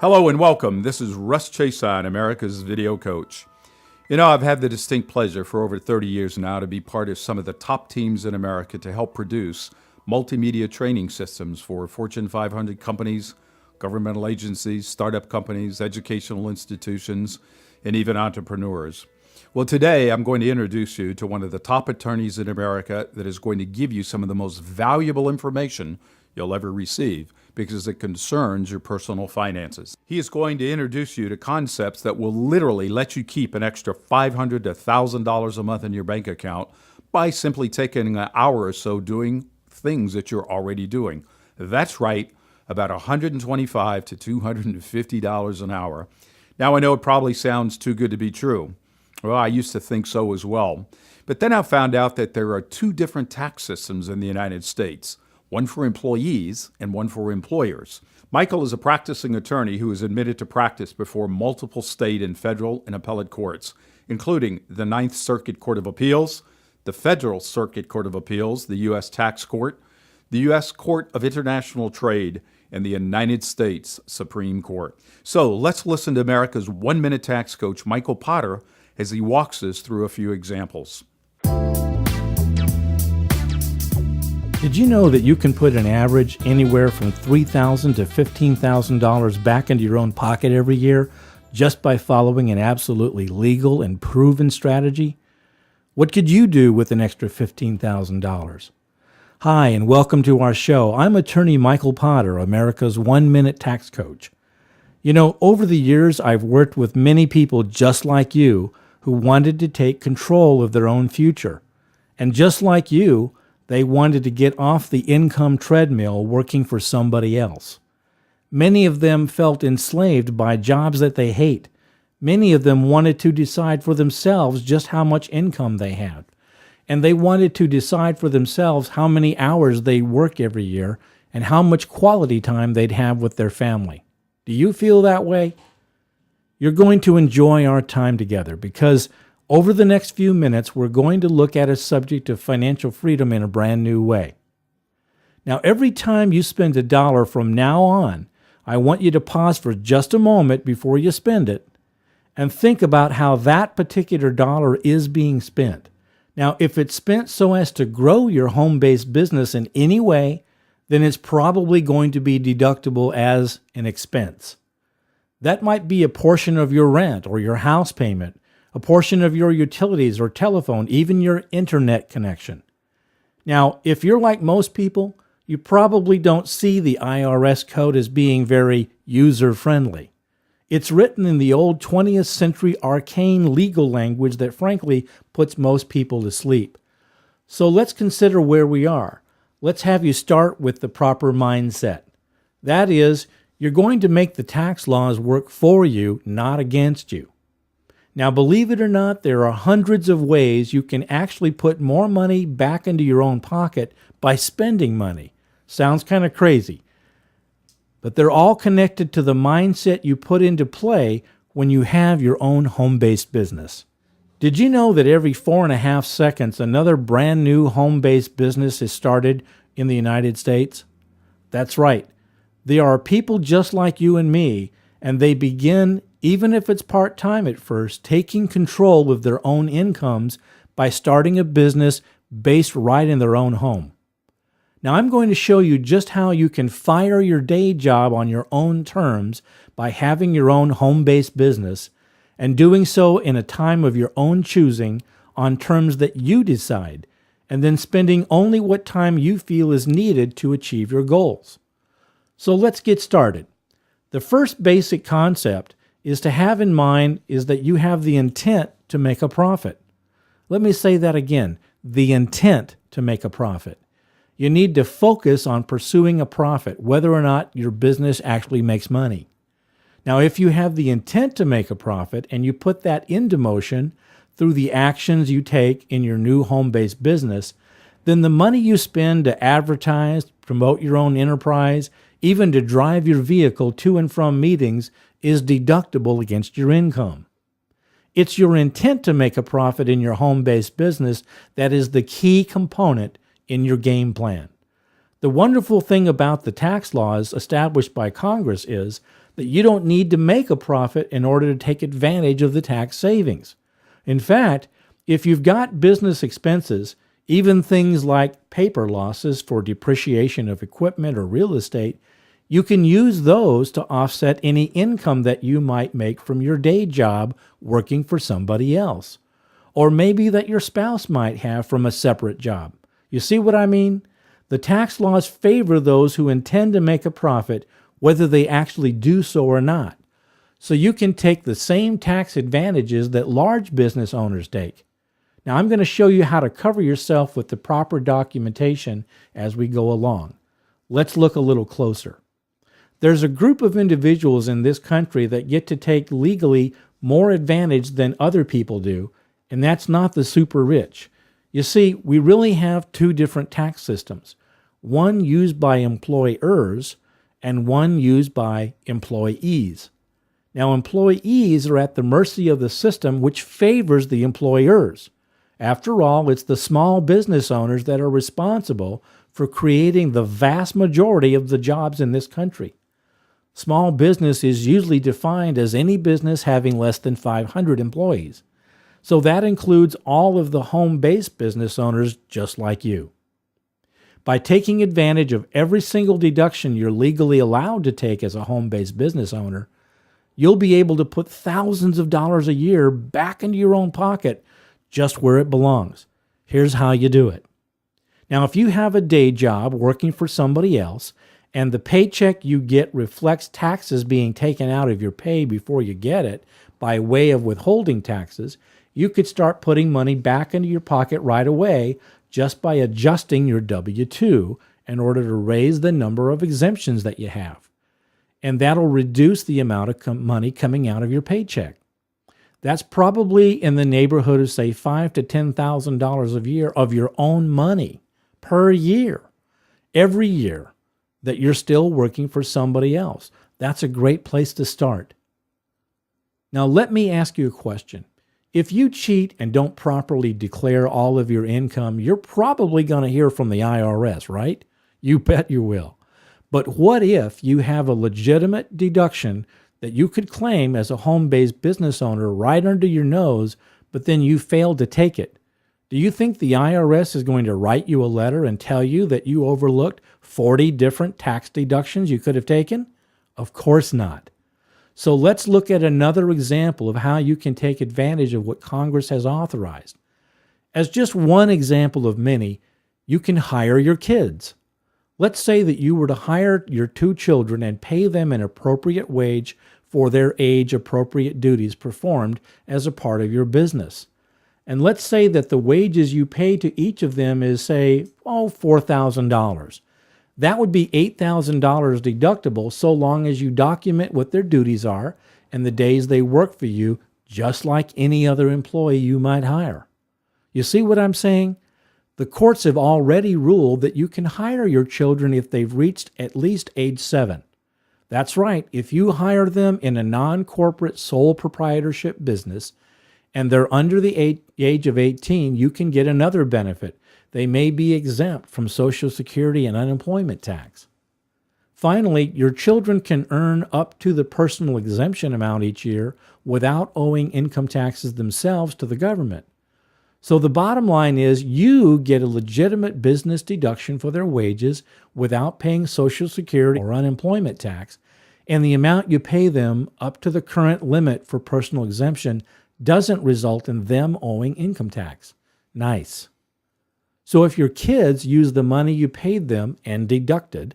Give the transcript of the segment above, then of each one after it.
Hello and welcome. This is Russ Chason, America's Video Coach. You know, I've had the distinct pleasure for over 30 years now to be part of some of the top teams in America to help produce multimedia training systems for Fortune 500 companies, governmental agencies, startup companies, educational institutions, and even entrepreneurs. Well, today I'm going to introduce you to one of the top attorneys in America that is going to give you some of the most valuable information you'll ever receive because it concerns your personal finances. He is going to introduce you to concepts that will literally let you keep an extra $500 to $1,000 a month in your bank account by simply taking an hour or so doing things that you're already doing. That's right, about $125 to $250 an hour. Now, I know it probably sounds too good to be true. Well, I used to think so as well. But then I found out that there are two different tax systems in the United States, one for employees and one for employers. Michael is a practicing attorney who is admitted to practice before multiple state and federal and appellate courts, including the Ninth Circuit Court of Appeals, the Federal Circuit Court of Appeals, the U.S. Tax Court, the U.S. Court of International Trade, and the United States Supreme Court. So let's listen to America's one-minute tax coach, Michael Potter, as he walks us through a few examples. Did you know that you can put an average anywhere from $3,000 to $15,000 back into your own pocket every year just by following an absolutely legal and proven strategy? What could you do with an extra $15,000? Hi, and welcome to our show. I'm attorney Michael Potter, America's one-minute tax coach. You know, over the years, I've worked with many people just like you who wanted to take control of their own future. And just like you, they wanted to get off the income treadmill working for somebody else. Many of them felt enslaved by jobs that they hate. Many of them wanted to decide for themselves just how much income they had. And they wanted to decide for themselves how many hours they work every year and how much quality time they'd have with their family. Do you feel that way? You're going to enjoy our time together because over the next few minutes, we're going to look at a subject of financial freedom in a brand new way. Now, every time you spend $1 from now on, I want you to pause for just a moment before you spend it and think about how that particular dollar is being spent. Now, if it's spent so as to grow your home-based business in any way, then it's probably going to be deductible as an expense. That might be a portion of your rent or your house payment, a portion of your utilities or telephone, even your internet connection. Now, if you're like most people, you probably don't see the IRS code as being very user-friendly. It's written in the old 20th century arcane legal language that frankly puts most people to sleep. So let's consider where we are. Let's have you start with the proper mindset. That is, you're going to make the tax laws work for you, not against you. Now, believe it or not, there are hundreds of ways you can actually put more money back into your own pocket by spending money. Sounds kind of crazy. But they're all connected to the mindset you put into play when you have your own home-based business. Did you know that every 4.5 seconds another brand new home-based business is started in the United States? That's right. There are people just like you and me, and they begin, even if it's part-time at first, taking control of their own incomes by starting a business based right in their own home. Now, I'm going to show you just how you can fire your day job on your own terms by having your own home-based business and doing so in a time of your own choosing on terms that you decide, and then spending only what time you feel is needed to achieve your goals. So let's get started. The first basic concept is to have in mind is that you have the intent to make a profit. Let me say that again, the intent to make a profit. You need to focus on pursuing a profit, whether or not your business actually makes money. Now, if you have the intent to make a profit and you put that into motion through the actions you take in your new home-based business, then the money you spend to advertise, promote your own enterprise, even to drive your vehicle to and from meetings is deductible against your income. It's your intent to make a profit in your home-based business that is the key component in your game plan. The wonderful thing about the tax laws established by Congress is that you don't need to make a profit in order to take advantage of the tax savings. In fact, if you've got business expenses, even things like paper losses for depreciation of equipment or real estate, you can use those to offset any income that you might make from your day job working for somebody else, or maybe that your spouse might have from a separate job. You see what I mean? The tax laws favor those who intend to make a profit, whether they actually do so or not. So you can take the same tax advantages that large business owners take. Now, I'm going to show you how to cover yourself with the proper documentation as we go along. Let's look a little closer. There's a group of individuals in this country that get to take legally more advantage than other people do, and that's not the super rich. You see, we really have two different tax systems, one used by employers and one used by employees. Now, employees are at the mercy of the system which favors the employers. After all, it's the small business owners that are responsible for creating the vast majority of the jobs in this country. Small business is usually defined as any business having less than 500 employees. So that includes all of the home-based business owners just like you. By taking advantage of every single deduction you're legally allowed to take as a home-based business owner, you'll be able to put thousands of dollars a year back into your own pocket just where it belongs. Here's how you do it. Now, if you have a day job working for somebody else and the paycheck you get reflects taxes being taken out of your pay before you get it by way of withholding taxes, you could start putting money back into your pocket right away just by adjusting your W-2 in order to raise the number of exemptions that you have. And that'll reduce the amount of money coming out of your paycheck. That's probably in the neighborhood of, say, $5,000 to $10,000 a year of your own money per year, every year that you're still working for somebody else. That's a great place to start. Now, let me ask you a question. If you cheat and don't properly declare all of your income, you're probably going to hear from the IRS, right? You bet you will. But what if you have a legitimate deduction that you could claim as a home-based business owner right under your nose, but then you failed to take it? Do you think the IRS is going to write you a letter and tell you that you overlooked 40 different tax deductions you could have taken? Of course not. So let's look at another example of how you can take advantage of what Congress has authorized. As just one example of many, you can hire your kids. Let's say that you were to hire your 2 children and pay them an appropriate wage for their age-appropriate duties performed as a part of your business. And let's say that the wages you pay to each of them is, say, $4,000. That would be $8,000 deductible so long as you document what their duties are and the days they work for you, just like any other employee you might hire. You see what I'm saying? The courts have already ruled that you can hire your children if they've reached at least age 7. That's right, if you hire them in a non-corporate sole proprietorship business and they're under the age of 18, you can get another benefit. They may be exempt from Social Security and unemployment tax. Finally, your children can earn up to the personal exemption amount each year without owing income taxes themselves to the government. So the bottom line is you get a legitimate business deduction for their wages without paying Social Security or unemployment tax, and the amount you pay them up to the current limit for personal exemption doesn't result in them owing income tax. Nice. So if your kids use the money you paid them and deducted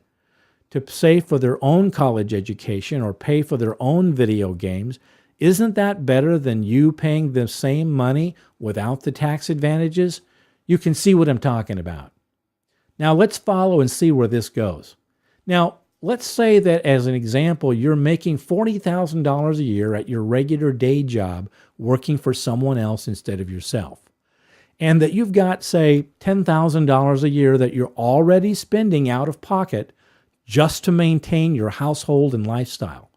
to save for their own college education or pay for their own video games, isn't that better than you paying the same money without the tax advantages? You can see what I'm talking about. Now let's follow and see where this goes. Now, let's say that as an example, you're making $40,000 a year at your regular day job working for someone else instead of yourself. And that you've got, say, $10,000 a year that you're already spending out of pocket just to maintain your household and lifestyle.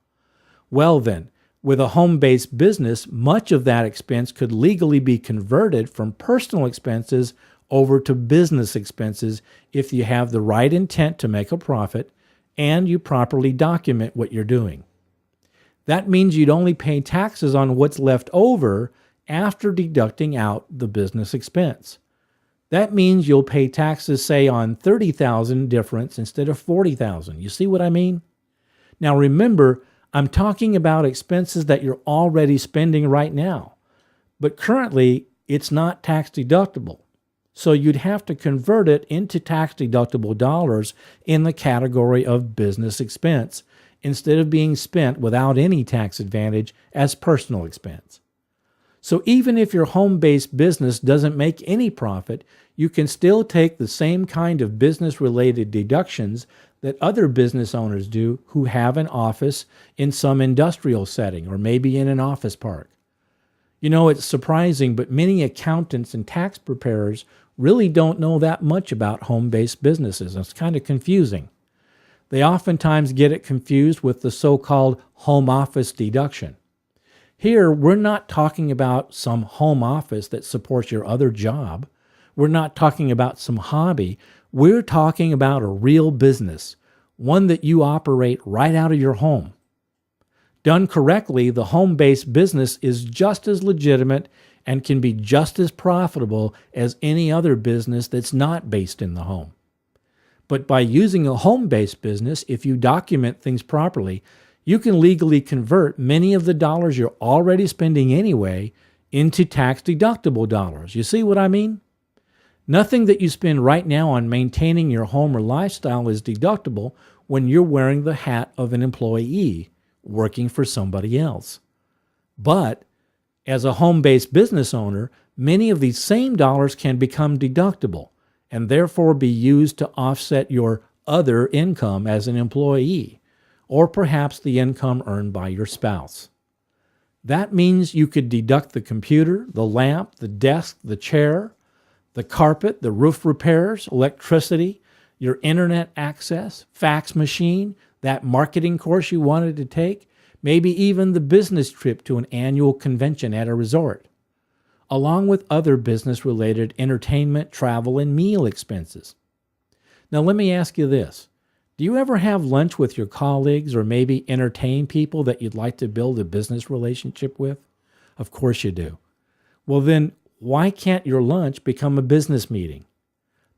Well then, with a home-based business, much of that expense could legally be converted from personal expenses over to business expenses if you have the right intent to make a profit and you properly document what you're doing. That means you'd only pay taxes on what's left over after deducting out the business expense. That means you'll pay taxes, say, on $30,000 difference instead of $40,000. You see what I mean? Now remember, I'm talking about expenses that you're already spending right now, but currently it's not tax deductible. So you'd have to convert it into tax deductible dollars in the category of business expense instead of being spent without any tax advantage as personal expense. So even if your home-based business doesn't make any profit, you can still take the same kind of business-related deductions that other business owners do who have an office in some industrial setting or maybe in an office park. You know, it's surprising, but many accountants and tax preparers really don't know that much about home-based businesses. It's kind of confusing. They oftentimes get it confused with the so-called home office deduction. Here, we're not talking about some home office that supports your other job. We're not talking about some hobby. We're talking about a real business, one that you operate right out of your home. Done correctly, the home-based business is just as legitimate and can be just as profitable as any other business that's not based in the home. But by using a home-based business, if you document things properly, you can legally convert many of the dollars you're already spending anyway into tax-deductible dollars. You see what I mean? Nothing that you spend right now on maintaining your home or lifestyle is deductible when you're wearing the hat of an employee working for somebody else. But as a home-based business owner, many of these same dollars can become deductible and therefore be used to offset your other income as an employee, or perhaps the income earned by your spouse. That means you could deduct the computer, the lamp, the desk, the chair, the carpet, the roof repairs, electricity, your internet access, fax machine, that marketing course you wanted to take, maybe even the business trip to an annual convention at a resort, along with other business-related entertainment, travel, and meal expenses. Now let me ask you this. Do you ever have lunch with your colleagues or maybe entertain people that you'd like to build a business relationship with? Of course you do. Well then, why can't your lunch become a business meeting?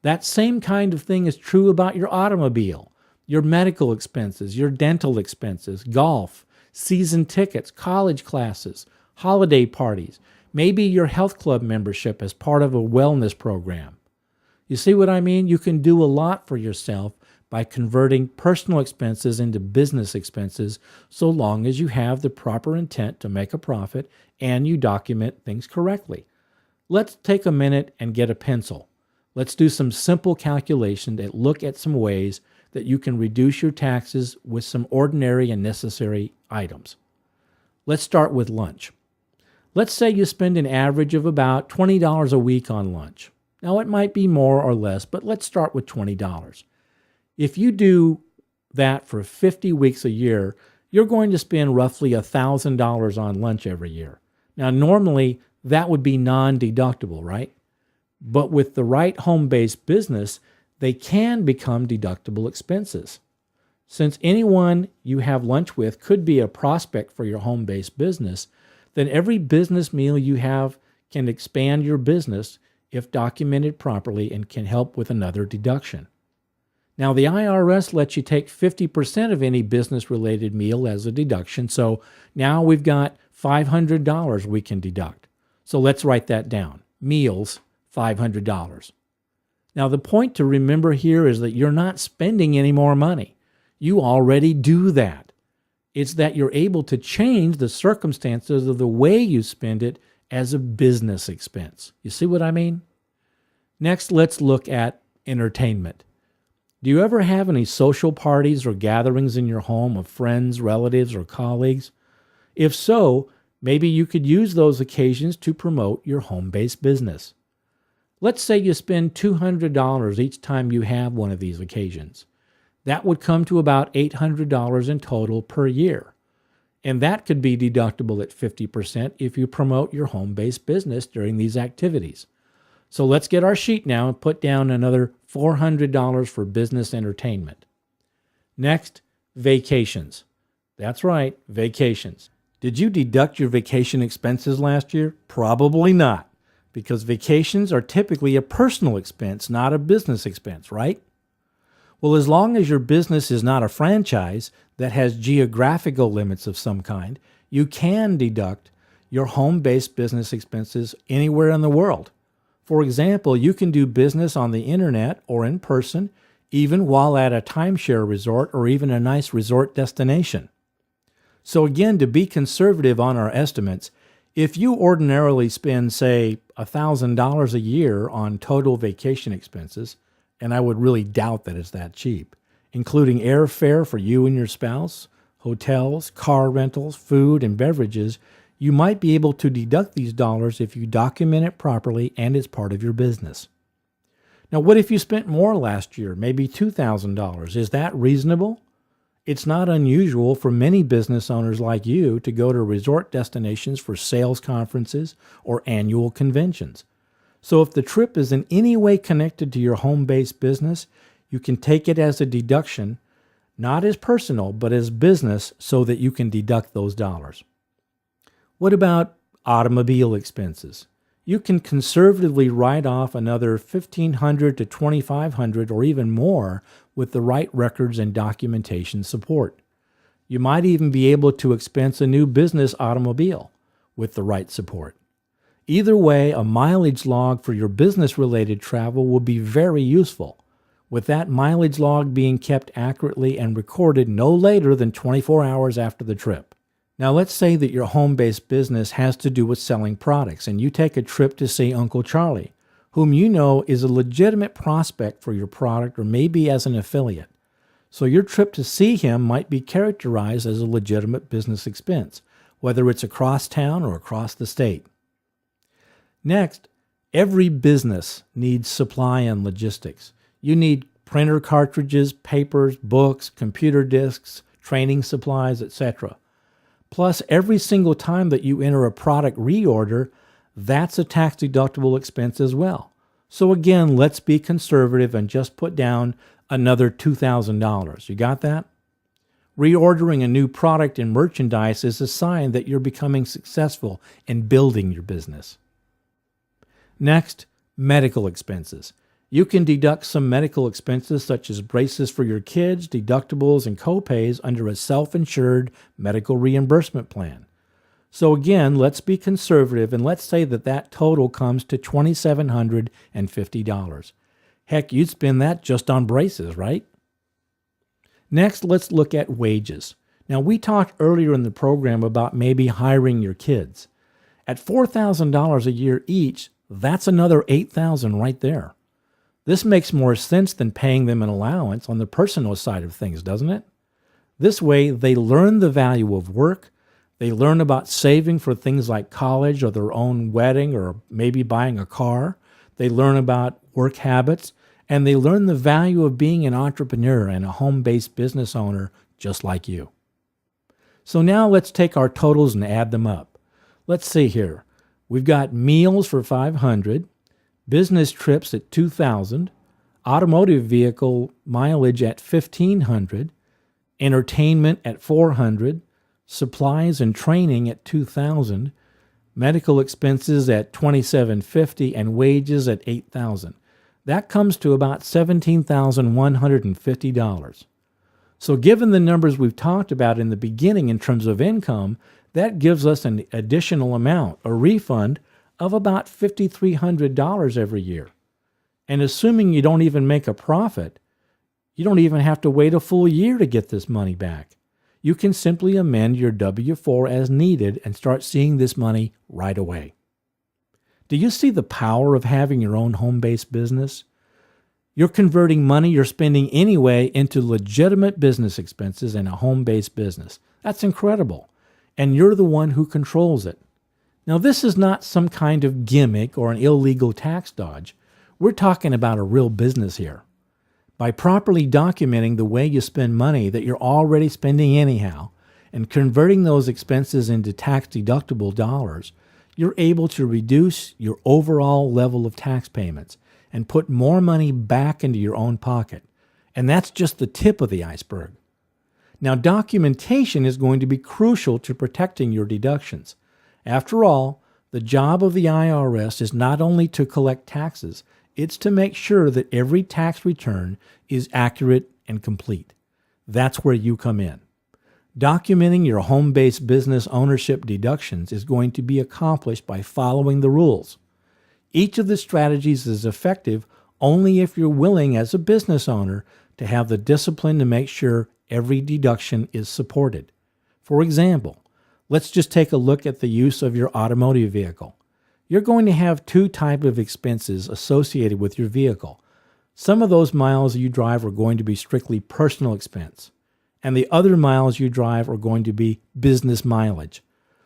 That same kind of thing is true about your automobile, your medical expenses, your dental expenses, golf, season tickets, college classes, holiday parties, maybe your health club membership as part of a wellness program. You see what I mean? You can do a lot for yourself by converting personal expenses into business expenses so long as you have the proper intent to make a profit and you document things correctly. Let's take a minute and get a pencil. Let's do some simple calculation and look at some ways that you can reduce your taxes with some ordinary and necessary items. Let's start with lunch. Let's say you spend an average of about $20 a week on lunch. Now, it might be more or less, but let's start with $20. If you do that for 50 weeks a year, you're going to spend roughly $1,000 on lunch every year. Now, normally, that would be non-deductible, right? But with the right home-based business, they can become deductible expenses. Since anyone you have lunch with could be a prospect for your home-based business, then every business meal you have can expand your business if documented properly and can help with another deduction. Now, the IRS lets you take 50% of any business-related meal as a deduction, so now we've got $500 we can deduct. So let's write that down. Meals, $500. Now, the point to remember here is that you're not spending any more money. You already do that. It's that you're able to change the circumstances of the way you spend it as a business expense. You see what I mean? Next, let's look at entertainment. Do you ever have any social parties or gatherings in your home of friends, relatives, or colleagues? If so, maybe you could use those occasions to promote your home-based business. Let's say you spend $200 each time you have one of these occasions. That would come to about $800 in total per year. And that could be deductible at 50% if you promote your home-based business during these activities. So let's get our sheet now and put down another $400 for business entertainment. Next, vacations. That's right, vacations. Did you deduct your vacation expenses last year? Probably not, because vacations are typically a personal expense, not a business expense, right? Well, as long as your business is not a franchise that has geographical limits of some kind, you can deduct your home-based business expenses anywhere in the world. For example, you can do business on the internet or in person, even while at a timeshare resort or even a nice resort destination. So again, to be conservative on our estimates, if you ordinarily spend, say, $1,000 a year on total vacation expenses, and I would really doubt that it's that cheap, including airfare for you and your spouse, hotels, car rentals, food, and beverages, you might be able to deduct these dollars if you document it properly and it's part of your business. Now, what if you spent more last year, maybe $2,000? Is that reasonable? It's not unusual for many business owners like you to go to resort destinations for sales conferences or annual conventions. So if the trip is in any way connected to your home-based business, you can take it as a deduction, not as personal, but as business, so that you can deduct those dollars. What about automobile expenses? You can conservatively write off another $1,500 to $2,500 or even more with the right records and documentation support. You might even be able to expense a new business automobile with the right support. Either way, a mileage log for your business-related travel will be very useful, with that mileage log being kept accurately and recorded no later than 24 hours after the trip. Now, let's say that your home-based business has to do with selling products, and you take a trip to see Uncle Charlie, whom you know is a legitimate prospect for your product or maybe as an affiliate. So your trip to see him might be characterized as a legitimate business expense, whether it's across town or across the state. Next, every business needs supply and logistics. You need printer cartridges, papers, books, computer disks, training supplies, etc. Plus, every single time that you enter a product reorder, that's a tax-deductible expense as well. So again, let's be conservative and just put down another $2,000. You got that? Reordering a new product and merchandise is a sign that you're becoming successful in building your business. Next, medical expenses. You can deduct some medical expenses such as braces for your kids, deductibles, and copays under a self-insured medical reimbursement plan. So again, let's be conservative and let's say that that total comes to $2,750. Heck, you'd spend that just on braces, right? Next, let's look at wages. Now, we talked earlier in the program about maybe hiring your kids. At $4,000 a year each, that's another $8,000 right there. This makes more sense than paying them an allowance on the personal side of things, doesn't it? This way, they learn the value of work, they learn about saving for things like college or their own wedding or maybe buying a car, they learn about work habits, and they learn the value of being an entrepreneur and a home-based business owner just like you. So now let's take our totals and add them up. Let's see here. We've got meals for $500, business trips at $2,000, automotive vehicle mileage at $1,500, entertainment at $400, supplies and training at $2,000, medical expenses at $2,750, and wages at $8,000. That comes to about $17,150. So given the numbers we've talked about in the beginning in terms of income, that gives us an additional amount, a refund, of about $5,300 every year. And assuming you don't even make a profit, you don't even have to wait a full year to get this money back. You can simply amend your W-4 as needed and start seeing this money right away. Do you see the power of having your own home-based business? You're converting money you're spending anyway into legitimate business expenses in a home-based business. That's incredible. And you're the one who controls it. Now, this is not some kind of gimmick or an illegal tax dodge. We're talking about a real business here. By properly documenting the way you spend money that you're already spending anyhow and converting those expenses into tax-deductible dollars, you're able to reduce your overall level of tax payments and put more money back into your own pocket. And that's just the tip of the iceberg. Now, documentation is going to be crucial to protecting your deductions. After all, the job of the IRS is not only to collect taxes, it's to make sure that every tax return is accurate and complete. That's where you come in. Documenting your home-based business ownership deductions is going to be accomplished by following the rules. Each of the strategies is effective only if you're willing as a business owner to have the discipline to make sure every deduction is supported. For example, let's just take a look at the use of your automotive vehicle. You're going to have two types of expenses associated with your vehicle. Some of those miles you drive are going to be strictly personal expense, and the other miles you drive are going to be business mileage.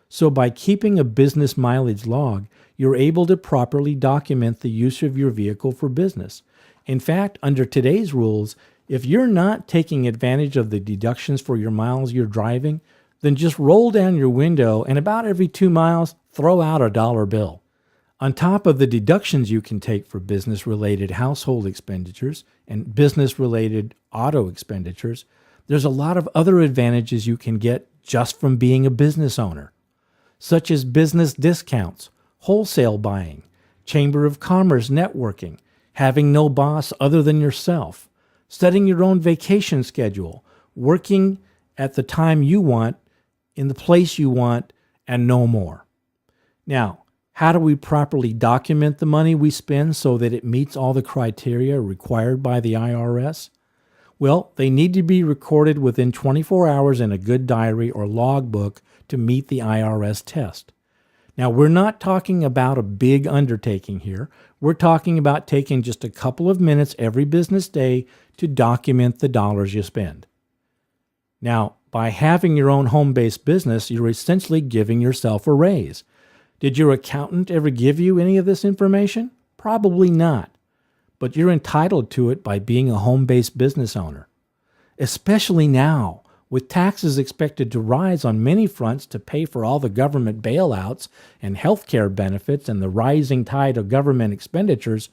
So by keeping a business mileage log, you're able to properly document the use of your vehicle for business. In fact, under today's rules, if you're not taking advantage of the deductions for your miles you're driving, then just roll down your window and about every 2 miles, throw out a dollar bill. On top of the deductions you can take for business-related household expenditures and business-related auto expenditures, there's a lot of other advantages you can get just from being a business owner, such as business discounts, wholesale buying, Chamber of Commerce networking, having no boss other than yourself, setting your own vacation schedule, working at the time you want, in the place you want, and no more. Now, how do we properly document the money we spend so that it meets all the criteria required by the IRS? Well, they need to be recorded within 24 hours in a good diary or logbook to meet the IRS test. Now, we're not talking about a big undertaking here. We're talking about taking just a couple of minutes every business day to document the dollars you spend. Now, by having your own home-based business, you're essentially giving yourself a raise. Did your accountant ever give you any of this information? Probably not. But you're entitled to it by being a home-based business owner. Especially now, with taxes expected to rise on many fronts to pay for all the government bailouts and health care benefits and the rising tide of government expenditures,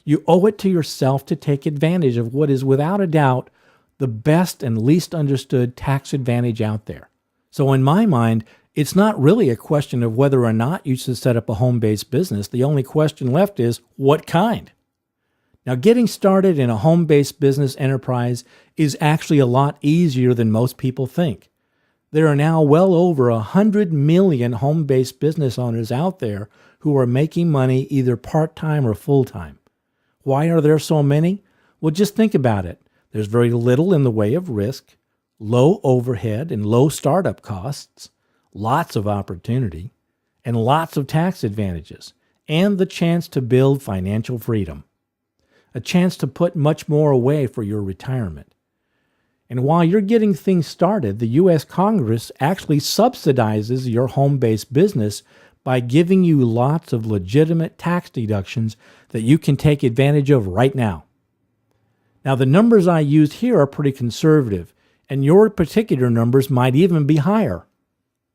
you owe it to yourself to take advantage of what is without a doubt the best and least understood tax advantage out there. So in my mind, it's not really a question of whether or not you should set up a home-based business. The only question left is, what kind? Now, getting started in a home-based business enterprise is actually a lot easier than most people think. There are now well over 100 million home-based business owners out there who are making money either part-time or full-time. Why are there so many? Well, just think about it. There's very little in the way of risk, low overhead and low startup costs, lots of opportunity, and lots of tax advantages, and the chance to build financial freedom. A chance to put much more away for your retirement. And while you're getting things started, the U.S. Congress actually subsidizes your home-based business by giving you lots of legitimate tax deductions that you can take advantage of right now. Now, the numbers I used here are pretty conservative, and your particular numbers might even be higher.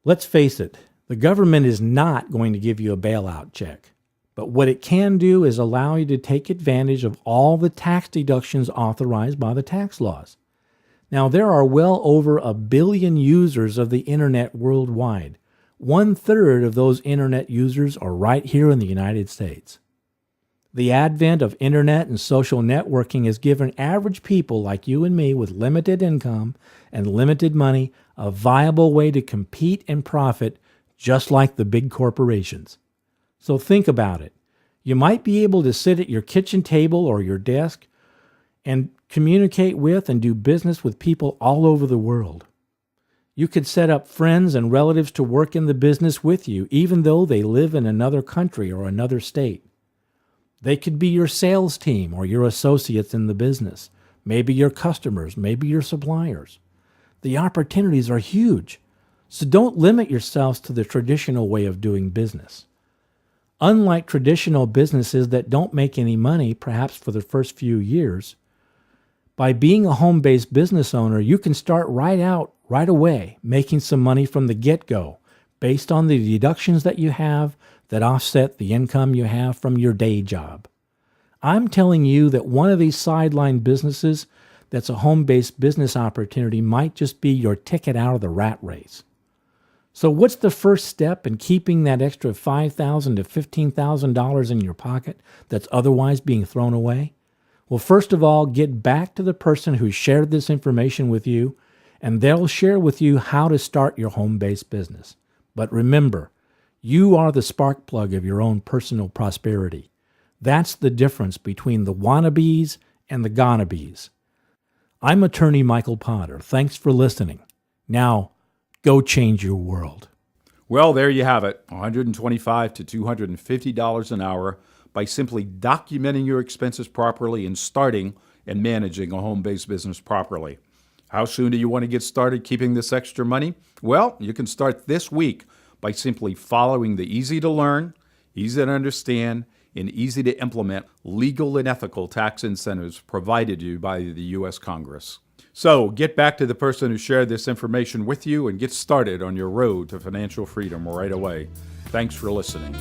Let's face it, the government is not going to give you a bailout check. But what it can do is allow you to take advantage of all the tax deductions authorized by the tax laws. Now, there are well over 1 billion users of the internet worldwide. 1/3 of those internet users are right here in the United States. The advent of internet and social networking has given average people like you and me with limited income and limited money a viable way to compete and profit just like the big corporations. So think about it. You might be able to sit at your kitchen table or your desk and communicate with and do business with people all over the world. You could set up friends and relatives to work in the business with you, even though they live in another country or another state. They could be your sales team or your associates in the business, maybe your customers, maybe your suppliers. The opportunities are huge, so don't limit yourselves to the traditional way of doing business. Unlike traditional businesses that don't make any money, perhaps for the first few years, by being a home-based business owner, you can start right away, making some money from the get-go, based on the deductions that you have that offset the income you have from your day job. I'm telling you that one of these sideline businesses that a home-based business opportunity might just be your ticket out of the rat race. So what's the first step in keeping that extra $5,000 to $15,000 in your pocket that's otherwise being thrown away? Well, first of all, get back to the person who shared this information with you, and they'll share with you how to start your home-based business. But remember, you are the spark plug of your own personal prosperity. That's the difference between the wannabes and the gonnabes. I'm attorney Michael Potter. Thanks for listening. Now, go change your world. Well, there you have it, $125 to $250 an hour by simply documenting your expenses properly and starting and managing a home-based business properly. How soon do you want to get started keeping this extra money? Well, you can start this week by simply following the easy-to-learn, easy-to-understand, and easy-to-implement legal and ethical tax incentives provided you by the U.S. Congress. So get back to the person who shared this information with you and get started on your road to financial freedom right away. Thanks for listening.